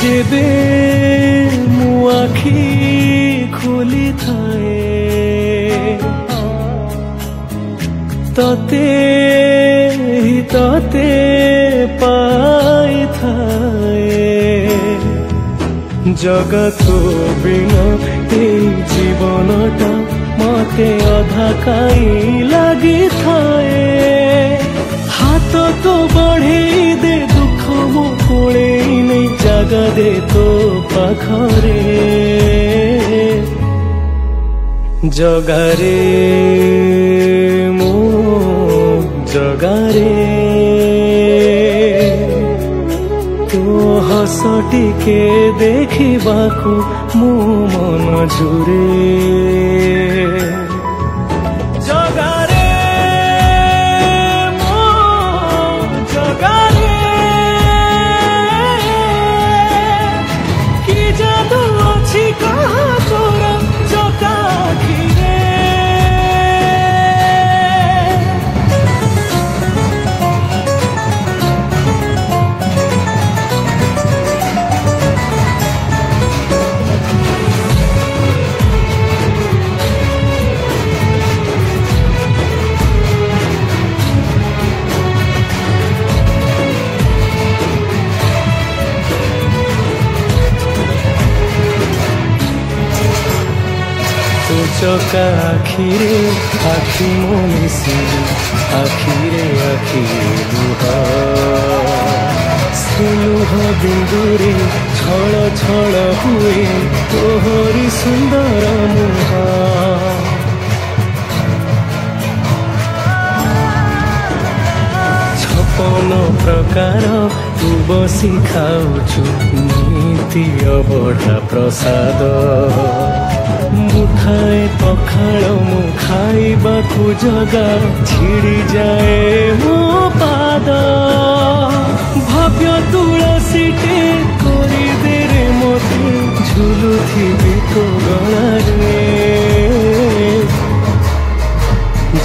जेबे मु आखि खोली थाए तते पाई थाए जगत बिना ए जीवनटा मते अधा काई लगी थाए हाथ तो बढ़े दे दुख मो कोले नहीं जगा दे तो पाखरे जगारे मो जगारे तो हस टिके देखिबाकू मो मन झुरे चका आखिरे आखि मो मिसिली आखिरे आखि लुह से लुह बिंदुरे छल छल हुए तोहरी सुंदर मुह छपन प्रकार तू बसी खाऊछु नीति अबढ़ा प्रसाद मुठाए पखाल मु खाइबाकू जगा छिड़ी जाए मो पाद भव्य तुलसीटे करी दे रे मते झुलुथिबी तो गलारे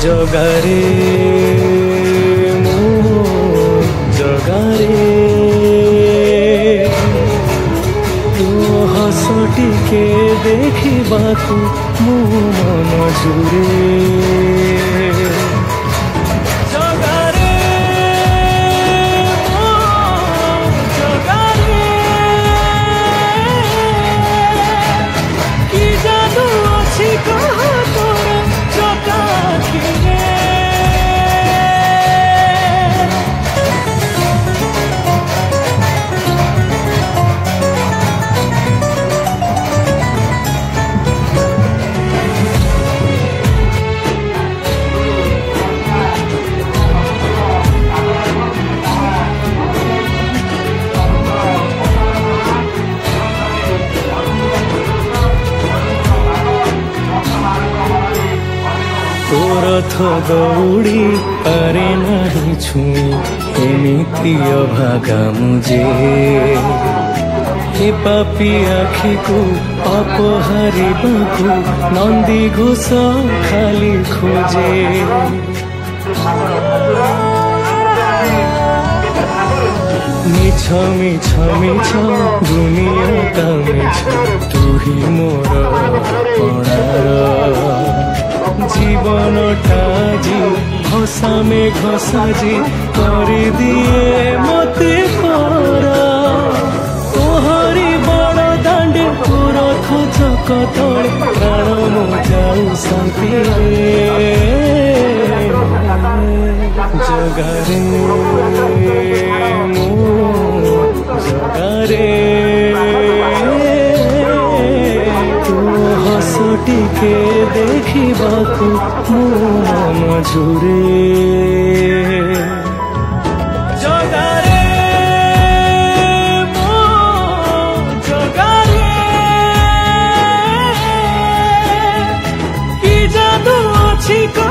जगारे मो जगारे हस टिके देखिबाकू मो मन झुरे रथ दौड़ी पारे नहीं छुई एमिति अभागा मुझे हे पापी आखि को अपहारी बाकू नंदी घोष खाली खोजे मिछ मिछ मिछ दुनिया का मिछ तू ही मोर पणार जीवन टाजी घसा में घसाजी कर दिए मते परा तोहरी बड़ दांडे रथ चक तले प्राण मो जाऊ शांति जगारे मो जगारे हस टिके देखिबाकू मो मन झुरे जगारे ଅଛି